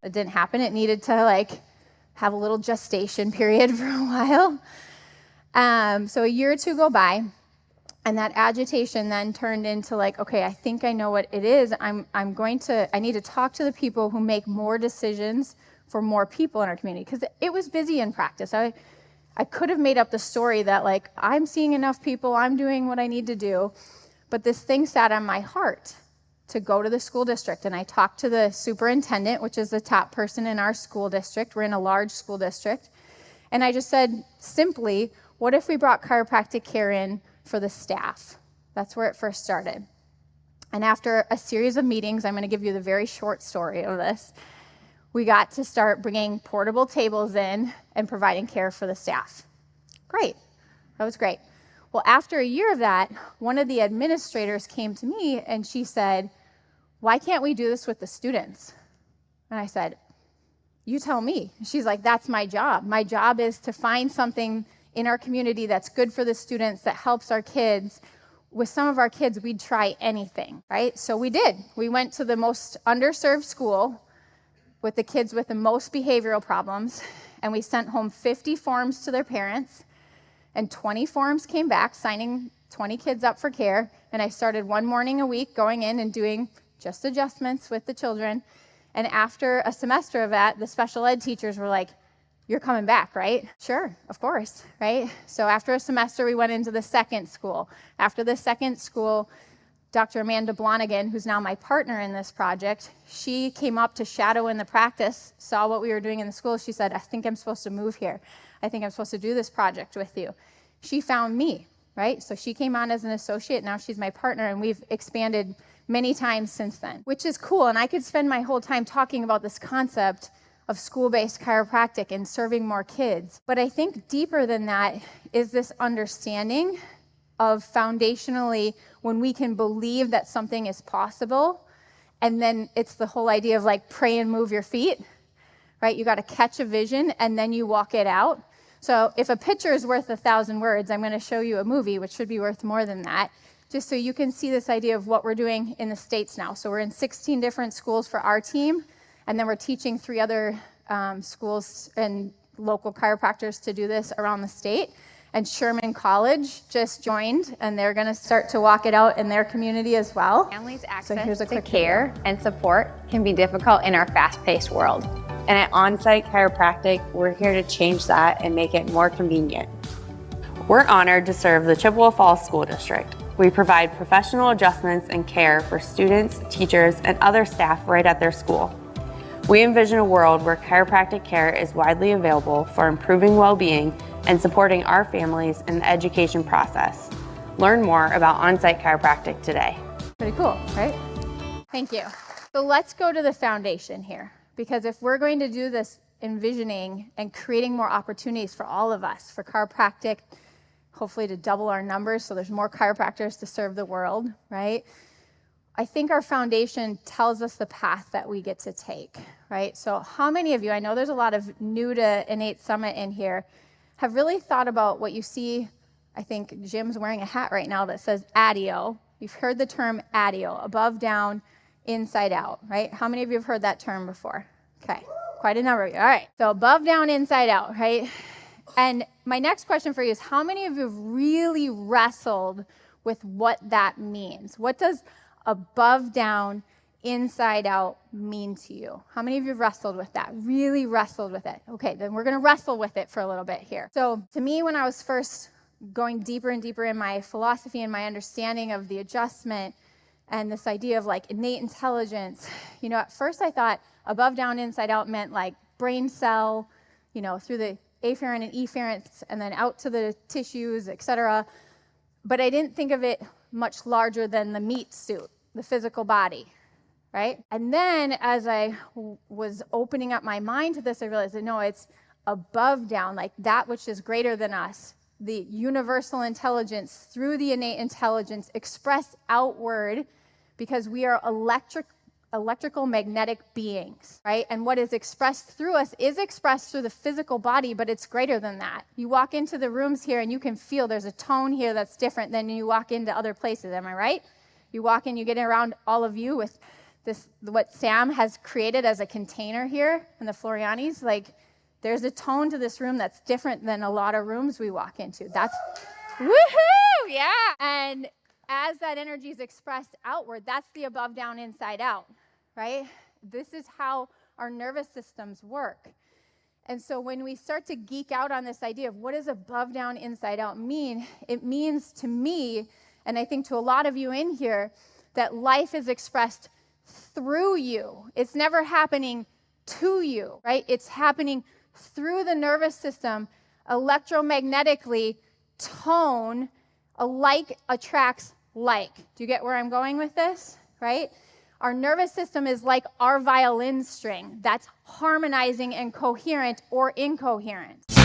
It didn't happen. It needed to like have a little gestation period for a while. So a year or two go by, and that agitation then turned into like, okay, I think I know what it is. I need to talk to the people who make more decisions for more people in our community, because it was busy in practice. I could have made up the story that like, I'm seeing enough people, I'm doing what I need to do, but this thing sat on my heart to go to the school district. And I talked to the superintendent, which is the top person in our school district. We're in a large school district. And I just said simply, what if we brought chiropractic care in for the staff? That's where it first started. And after a series of meetings, I'm going to give you the very short story of this, we got to start bringing portable tables in and providing care for the staff. Great. That was great. Well, after a year of that, one of the administrators came to me and she said, why can't we do this with the students? And I said, you tell me. She's like, that's my job. My job is to find something in our community that's good for the students, that helps our kids. With some of our kids, we'd try anything, right? So we did. We went to the most underserved school with the kids with the most behavioral problems, and we sent home 50 forms to their parents, and 20 forms came back, signing 20 kids up for care. And I started one morning a week going in and doing just adjustments with the children. And after a semester of that, the special ed teachers were like, you're coming back, right? Sure, of course, right? So after a semester, we went into the second school. After the second school, Dr. Amanda Blonigan, who's now my partner in this project, she came up to shadow in the practice, saw what we were doing in the school. She said, I think I'm supposed to move here. I think I'm supposed to do this project with you. She found me, right? So she came on as an associate. Now she's my partner, and we've expanded many times since then, which is cool. And I could spend my whole time talking about this concept of school-based chiropractic and serving more kids. But I think deeper than that is this understanding of foundationally when we can believe that something is possible, and then it's the whole idea of like pray and move your feet, right? You got to catch a vision and then you walk it out. So if a picture is worth 1,000 words, I'm going to show you a movie, which should be worth more than that, just so you can see this idea of what we're doing in the States now. So we're in 16 different schools for our team, and then we're teaching 3 other schools and local chiropractors to do this around the state. And Sherman College just joined, and they're going to start to walk it out in their community as well. Families' access to care and support can be difficult in our fast-paced world. And at On-Site Chiropractic, we're here to change that and make it more convenient. We're honored to serve the Chippewa Falls School District. We provide professional adjustments and care for students, teachers, and other staff right at their school. We envision a world where chiropractic care is widely available for improving well-being and supporting our families in the education process. Learn more about On-Site Chiropractic today. Pretty cool, right? Thank you. So let's go to the foundation here, because if we're going to do this envisioning and creating more opportunities for all of us, for chiropractic, hopefully to double our numbers so there's more chiropractors to serve the world, right? I think our foundation tells us the path that we get to take, right? So how many of you, I know there's a lot of new to Innate Summit in here, have really thought about what you see? I think Jim's wearing a hat right now that says ADIO. You've heard the term ADIO, above, down, inside out, right? How many of you have heard that term before? Okay, quite a number of you. All right, so above, down, inside out, right? And my next question for you is, how many of you have really wrestled with what that means? What does above, down, inside out mean to you? How many of you have wrestled with that? Really wrestled with it? Okay, then we're going to wrestle with it for a little bit here. So to me, when I was first going deeper and deeper in my philosophy and my understanding of the adjustment and this idea of like innate intelligence, you know, at first I thought above, down, inside out meant like brain cell, you know, through the afferent and efferent and then out to the tissues, etc. But I didn't think of it much larger than the meat suit, the physical body, right? And then as I was opening up my mind to this, I realized that no, it's above, down, like that which is greater than us, the universal intelligence through the innate intelligence expressed outward, because we are electrical magnetic beings, right? And what is expressed through us is expressed through the physical body, but it's greater than that. You walk into the rooms here and you can feel there's a tone here that's different than you walk into other places, am I right? You walk in, you get around all of you with what Sam has created as a container here in the Floriani's, like there's a tone to this room that's different than a lot of rooms we walk into. That's woohoo, yeah. And as that energy is expressed outward, that's the above, down, inside out, right? This is how our nervous systems work. And so when we start to geek out on this idea of what does above, down, inside out mean, it means to me, and I think to a lot of you in here, that life is expressed through you. It's never happening to you, right? It's happening through the nervous system, electromagnetically. Tone, alike attracts like. Do you get where I'm going with this, right? Our nervous system is like our violin string that's harmonizing and coherent or incoherent.